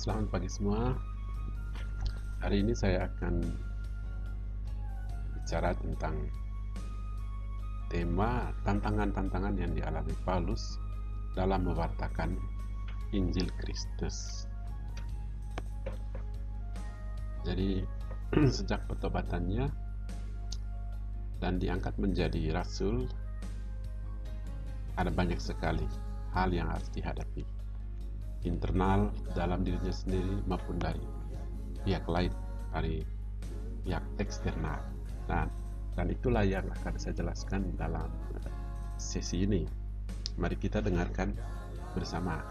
Selamat pagi semua. Hari ini saya akan bicara tentang tema tantangan-tantangan yang dialami Paulus dalam mewartakan Injil Kristus. Jadi sejak pertobatannya dan diangkat menjadi rasul, ada banyak sekali hal yang harus dihadapi, internal dalam dirinya sendiri maupun dari pihak lain, dari pihak eksternal. Dan itulah yang akan saya jelaskan dalam sesi ini. Mari kita dengarkan bersama.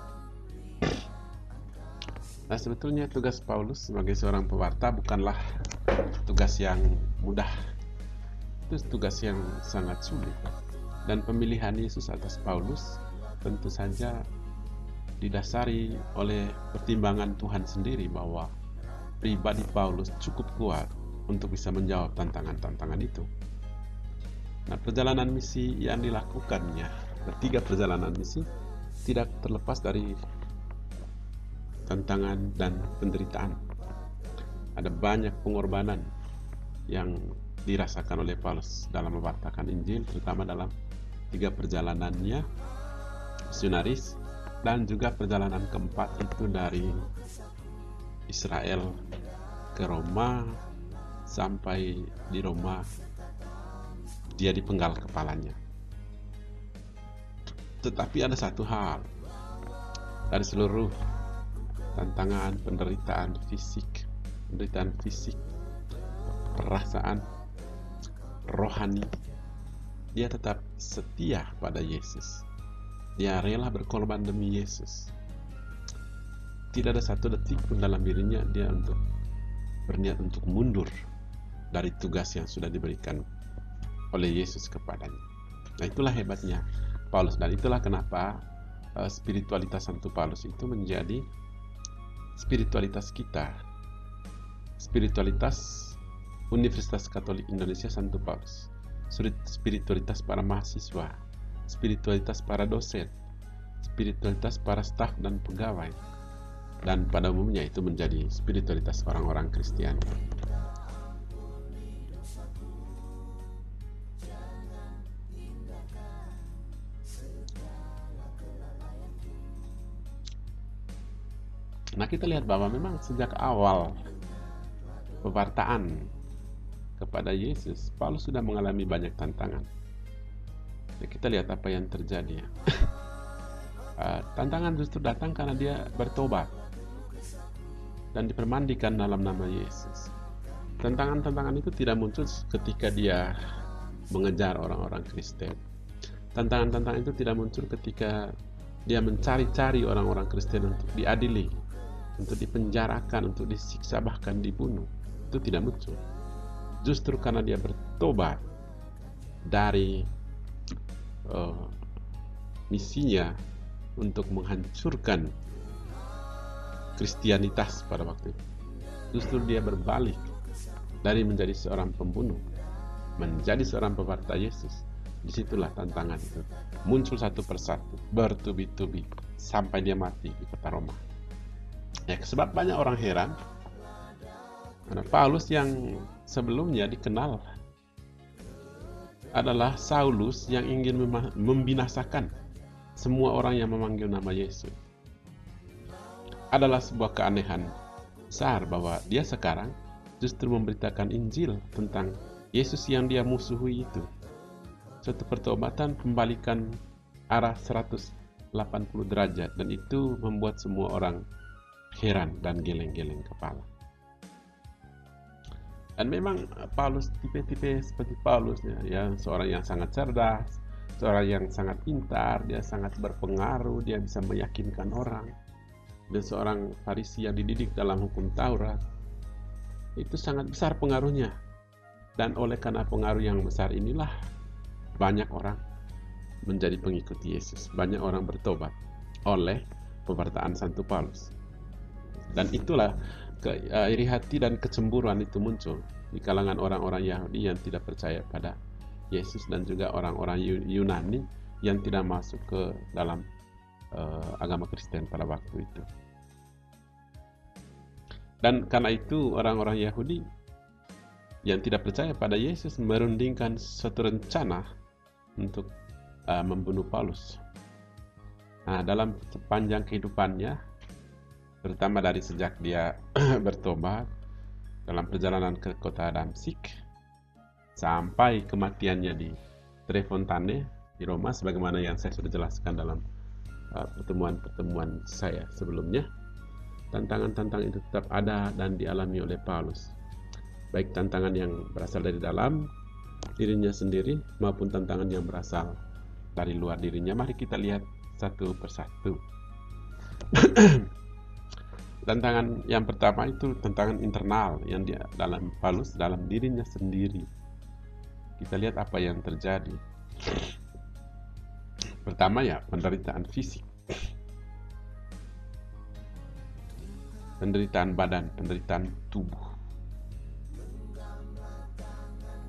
Nah, sebetulnya tugas Paulus sebagai seorang pewarta bukanlah tugas yang mudah. Itu tugas yang sangat sulit. Dan pemilihan Yesus atas Paulus tentu saja didasari oleh pertimbangan Tuhan sendiri bahwa pribadi Paulus cukup kuat untuk bisa menjawab tantangan-tantangan itu. Nah, perjalanan misi yang dilakukannya, ketiga perjalanan misi, tidak terlepas dari tantangan dan penderitaan. Ada banyak pengorbanan yang dirasakan oleh Paulus dalam mewartakan Injil, terutama dalam 3 perjalanannya misionaris, dan juga perjalanan keempat itu dari Israel ke Roma, sampai di Roma dia dipenggal kepalanya. Tetapi ada satu hal, dari seluruh tantangan, penderitaan fisik, perasaan, rohani, dia tetap setia pada Yesus. Dia rela berkorban demi Yesus. Tidak ada satu detik pun dalam dirinya dia untuk berniat untuk mundur dari tugas yang sudah diberikan oleh Yesus kepadanya. Nah, itulah hebatnya Paulus, dan itulah kenapa spiritualitas Santo Paulus itu menjadi spiritualitas kita, spiritualitas Universitas Katolik Indonesia Santo Paulus, spiritualitas para mahasiswa, spiritualitas para dosen, spiritualitas para staf dan pegawai, dan pada umumnya itu menjadi spiritualitas orang-orang Kristiani. Nah, kita lihat bahwa memang sejak awal pewartaan kepada Yesus, Paulus sudah mengalami banyak tantangan. Ya, kita lihat apa yang terjadi ya. Tantangan justru datang karena dia bertobat dan dipermandikan dalam nama Yesus. Tantangan-tantangan itu tidak muncul ketika dia mengejar orang-orang Kristen. Tantangan-tantangan itu tidak muncul ketika dia mencari-cari orang-orang Kristen untuk diadili, untuk dipenjarakan, untuk disiksa, bahkan dibunuh. Itu tidak muncul. Justru karena dia bertobat dari misinya untuk menghancurkan Kristianitas pada waktu itu. Justru dia berbalik dari menjadi seorang pembunuh menjadi seorang pewarta Yesus. Disitulah tantangan itu muncul satu persatu, bertubi-tubi, sampai dia mati di kota Roma. Ya, sebab banyak orang heran karena Paulus yang sebelumnya dikenal adalah Saulus yang ingin membinasakan semua orang yang memanggil nama Yesus. Adalah sebuah keanehan besar bahwa dia sekarang justru memberitakan Injil tentang Yesus yang dia musuhi itu. Suatu pertobatan, pembalikan arah 180 derajat, dan itu membuat semua orang heran dan geleng-geleng kepala. Dan memang Paulus tipe-tipe seperti Paulus ya, seorang yang sangat cerdas, seorang yang sangat pintar, dia sangat berpengaruh, dia bisa meyakinkan orang. Dan seorang Farisi yang dididik dalam hukum Taurat, itu sangat besar pengaruhnya. Dan oleh karena pengaruh yang besar inilah banyak orang menjadi pengikut Yesus, banyak orang bertobat oleh pewartaan Santo Paulus. Dan itulah iri hati dan kecemburuan itu muncul di kalangan orang-orang Yahudi yang tidak percaya pada Yesus, dan juga orang-orang Yunani yang tidak masuk ke dalam agama Kristen pada waktu itu. Dan karena itu orang-orang Yahudi yang tidak percaya pada Yesus merundingkan suatu rencana untuk membunuh Paulus. Nah, dalam sepanjang kehidupannya, terutama dari sejak dia bertobat dalam perjalanan ke kota Damsyik sampai kematiannya di Trefontane di Roma, sebagaimana yang saya sudah jelaskan dalam pertemuan-pertemuan saya sebelumnya, tantangan-tantangan itu tetap ada dan dialami oleh Paulus, baik tantangan yang berasal dari dalam dirinya sendiri maupun tantangan yang berasal dari luar dirinya. Mari kita lihat satu persatu. Tantangan yang pertama itu tantangan internal yang dia dalam Paulus, dalam dirinya sendiri. Kita lihat apa yang terjadi. Pertama ya, penderitaan fisik, penderitaan badan, penderitaan tubuh.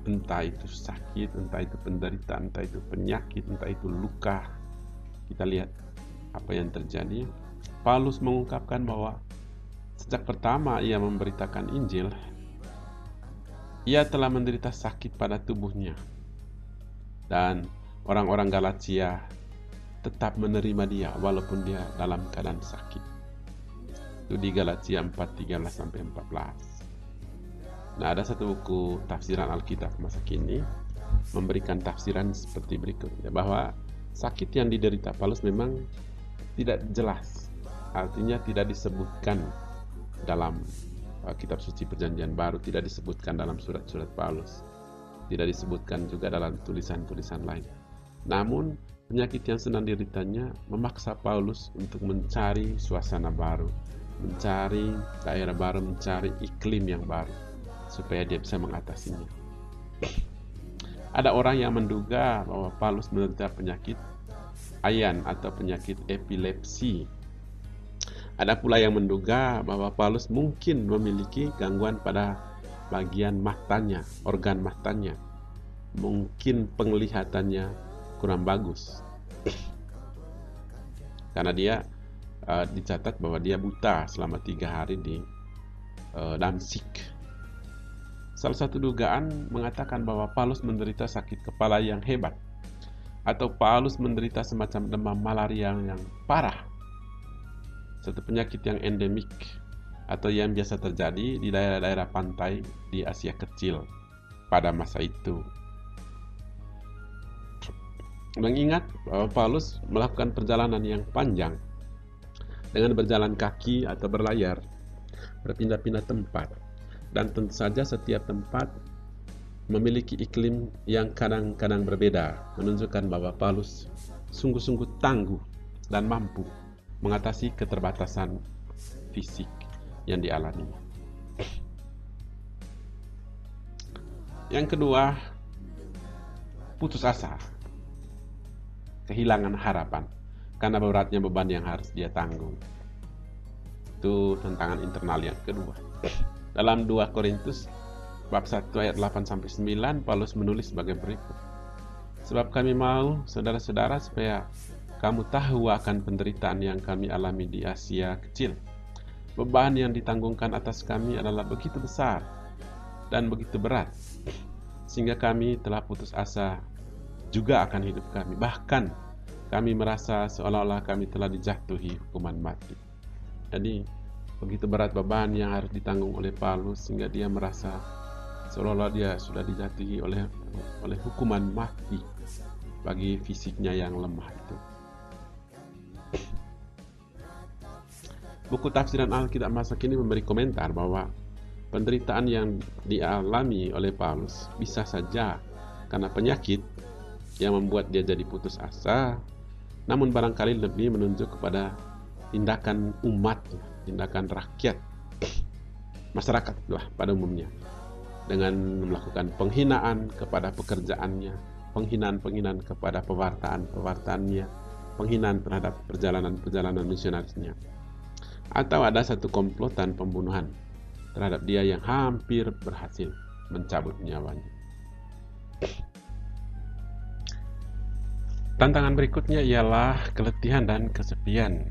Entah itu sakit, entah itu penderitaan, entah itu penyakit, entah itu luka. Kita lihat apa yang terjadi. Paulus mengungkapkan bahwa sejak pertama ia memberitakan Injil, ia telah menderita sakit pada tubuhnya. Dan orang-orang Galatia tetap menerima dia walaupun dia dalam keadaan sakit. Itu di Galatia 4:13-14. Nah, ada satu buku tafsiran Alkitab masa kini memberikan tafsiran seperti berikut, ya, bahwa sakit yang diderita Paulus memang tidak jelas, artinya tidak disebutkan dalam kitab suci Perjanjian Baru, tidak disebutkan dalam surat-surat Paulus, tidak disebutkan juga dalam tulisan-tulisan lain. Namun penyakit yang sedang dideritanya memaksa Paulus untuk mencari suasana baru, mencari daerah baru, mencari iklim yang baru supaya dia bisa mengatasinya. Ada orang yang menduga bahwa Paulus menderita penyakit ayan atau penyakit epilepsi. Ada pula yang menduga bahwa Paulus mungkin memiliki gangguan pada bagian matanya, organ matanya. Mungkin penglihatannya kurang bagus. Karena dia dicatat bahwa dia buta selama 3 hari di Damsyik. Salah satu dugaan mengatakan bahwa Paulus menderita sakit kepala yang hebat, atau Paulus menderita semacam demam malaria yang parah, satu penyakit yang endemik atau yang biasa terjadi di daerah-daerah pantai di Asia Kecil pada masa itu. Mengingat bahwa Paulus melakukan perjalanan yang panjang dengan berjalan kaki atau berlayar, berpindah-pindah tempat, dan tentu saja setiap tempat memiliki iklim yang kadang-kadang berbeda, menunjukkan bahwa Paulus sungguh-sungguh tangguh dan mampu mengatasi keterbatasan fisik yang dialami. Yang kedua, putus asa, kehilangan harapan karena beratnya beban yang harus dia tanggung. Itu tantangan internal yang kedua. Dalam 2 Korintus bab 1 ayat 8-9, Paulus menulis sebagai berikut. Sebab kami mau, saudara-saudara, supaya kamu tahu akan penderitaan yang kami alami di Asia Kecil. Beban yang ditanggungkan atas kami adalah begitu besar dan begitu berat, sehingga kami telah putus asa juga akan hidup kami. Bahkan kami merasa seolah-olah kami telah dijatuhi hukuman mati. Jadi begitu berat beban yang harus ditanggung oleh Paulus sehingga dia merasa seolah-olah dia sudah dijatuhi oleh hukuman mati bagi fisiknya yang lemah itu. Buku tafsiran Alkitab masa kini memberi komentar bahwa penderitaan yang dialami oleh Paulus bisa saja karena penyakit yang membuat dia jadi putus asa, namun barangkali lebih menunjuk kepada tindakan umat, tindakan rakyat, masyarakat lah pada umumnya, dengan melakukan penghinaan kepada pekerjaannya, penghinaan kepada pewartaannya, penghinaan terhadap perjalanan misionarisnya, atau ada satu komplotan pembunuhan terhadap dia yang hampir berhasil mencabut nyawanya. Tantangan berikutnya ialah keletihan dan kesepian.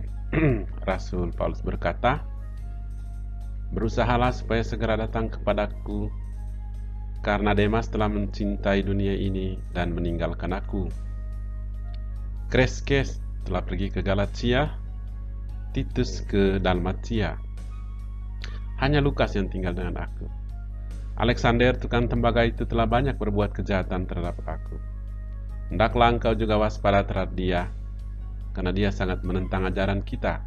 Rasul Paulus berkata, Berusahalah supaya segera datang kepadaku, karena Demas telah mencintai dunia ini dan meninggalkan aku. Kreskes telah pergi ke Galatia, Titus ke Dalmatia. Hanya Lukas yang tinggal dengan aku. Alexander, tukang tembaga itu, telah banyak berbuat kejahatan terhadap aku. Hendaklah engkau juga waspada terhadap dia, karena dia sangat menentang ajaran kita.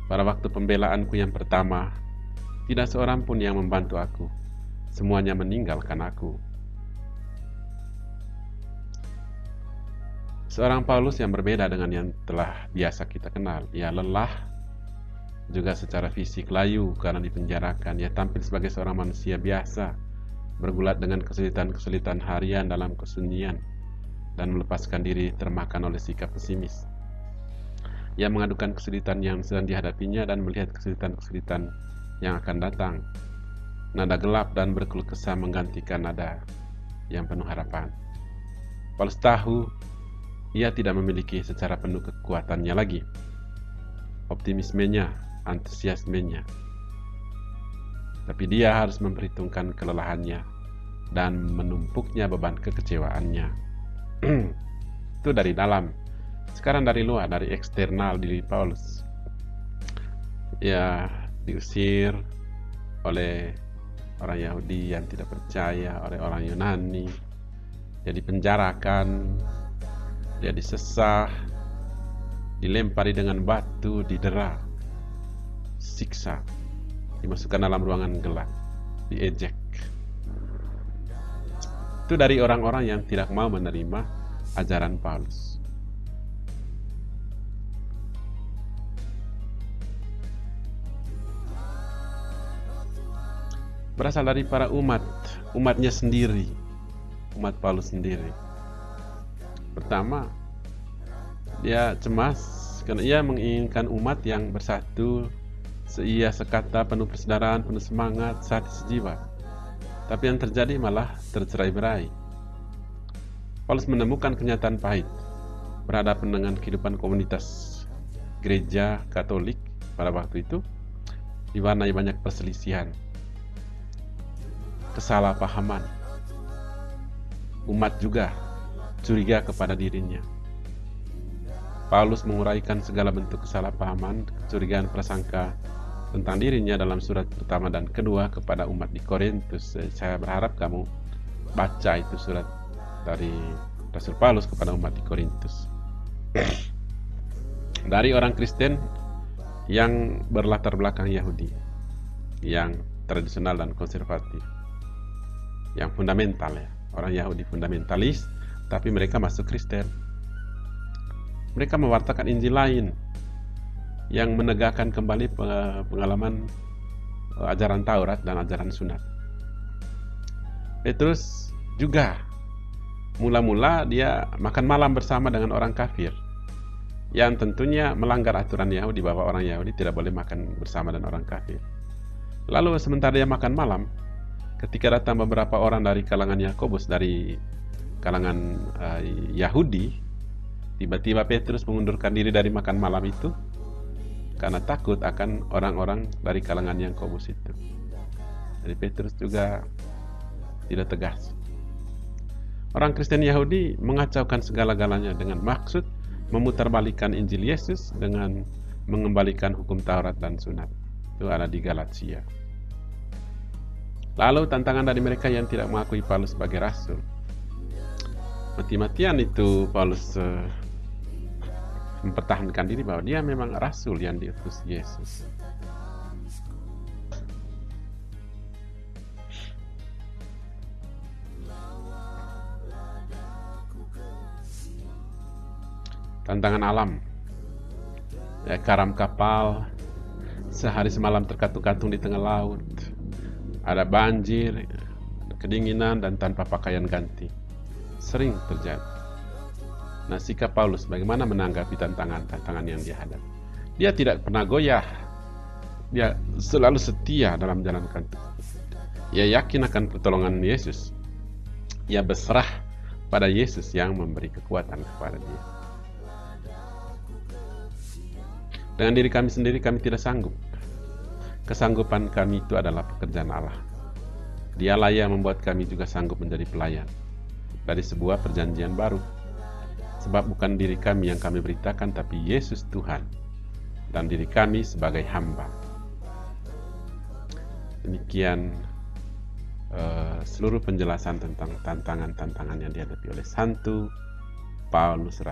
Pada waktu pembelaanku yang pertama, tidak seorang pun yang membantu aku. Semuanya meninggalkan aku. Seorang Paulus yang berbeda dengan yang telah biasa kita kenal. Ia lelah, juga secara fisik layu karena dipenjarakan. Ia tampil sebagai seorang manusia biasa, bergulat dengan kesulitan-kesulitan harian dalam kesunyian, dan melepaskan diri termakan oleh sikap pesimis. Ia mengadukan kesulitan yang sedang dihadapinya dan melihat kesulitan-kesulitan yang akan datang. Nada gelap dan berkeluh kesah menggantikan nada yang penuh harapan. Paulus tahu ia tidak memiliki secara penuh kekuatannya lagi, optimismenya, antusiasmenya. Tapi dia harus memperhitungkan kelelahannya dan menumpuknya beban kekecewaannya. Itu dari dalam. Sekarang dari luar, dari eksternal diri Paulus. Ya, diusir oleh orang Yahudi yang tidak percaya, oleh orang Yunani. Dia dipenjarakan, dia disesah, dilempari dengan batu, didera, siksa, dimasukkan dalam ruangan gelap, diejek. Itu dari orang-orang yang tidak mau menerima ajaran Paulus. Berasal dari para umatnya sendiri, umat Paulus sendiri. Pertama, dia cemas karena ia menginginkan umat yang bersatu, seia sekata, penuh persaudaraan, penuh semangat, satu sejiwa. Tapi yang terjadi malah tercerai-berai. Paulus menemukan kenyataan pahit berhadapan dengan kehidupan komunitas gereja Katolik pada waktu itu, diwarnai banyak perselisihan, kesalahpahaman. Umat juga curiga kepada dirinya. Paulus menguraikan segala bentuk kesalahpahaman, kecurigaan, prasangka tentang dirinya dalam surat pertama dan kedua kepada umat di Korintus. Saya berharap kamu baca itu surat dari Rasul Paulus kepada umat di Korintus. Dari orang Kristen yang berlatar belakang Yahudi, yang tradisional dan konservatif, yang fundamental ya, orang Yahudi fundamentalis, tapi mereka masuk Kristen. Mereka mewartakan Injil lain yang menegakkan kembali pengalaman ajaran Taurat dan ajaran Sunat. Petrus juga mula-mula dia makan malam bersama dengan orang kafir, yang tentunya melanggar aturan Yahudi bahwa orang Yahudi tidak boleh makan bersama dengan orang kafir. Lalu sementara dia makan malam, ketika datang beberapa orang dari kalangan Yakobus, dari kalangan Yahudi, tiba-tiba Petrus mengundurkan diri dari makan malam itu karena takut akan orang-orang dari kalangan Yakobus itu. Jadi Petrus juga tidak tegas. Orang Kristen Yahudi mengacaukan segala-galanya dengan maksud memutarbalikkan Injil Yesus dengan mengembalikan hukum Taurat dan Sunat. Itu ada di Galatia. Lalu tantangan dari mereka yang tidak mengakui Paulus sebagai rasul. Mati-matian itu Paulus mempertahankan diri bahwa dia memang rasul yang diutus Yesus. Tantangan alam, ya, karam kapal sehari semalam terkatung-katung di tengah laut, ada banjir, kedinginan, dan tanpa pakaian ganti, sering terjadi. Nah, sikap Paulus bagaimana menanggapi tantangan yang dia hadapi? Dia tidak pernah goyah, dia selalu setia dalam menjalankan. Ia yakin akan pertolongan Yesus, ia berserah pada Yesus yang memberi kekuatan kepada dia. Dengan diri kami sendiri kami tidak sanggup. Kesanggupan kami itu adalah pekerjaan Allah. Dialah yang membuat kami juga sanggup menjadi pelayan dari sebuah perjanjian baru. Sebab bukan diri kami yang kami beritakan, tapi Yesus Tuhan, dan diri kami sebagai hamba. Demikian seluruh penjelasan tentang tantangan-tantangan yang dihadapi oleh Santo Paulus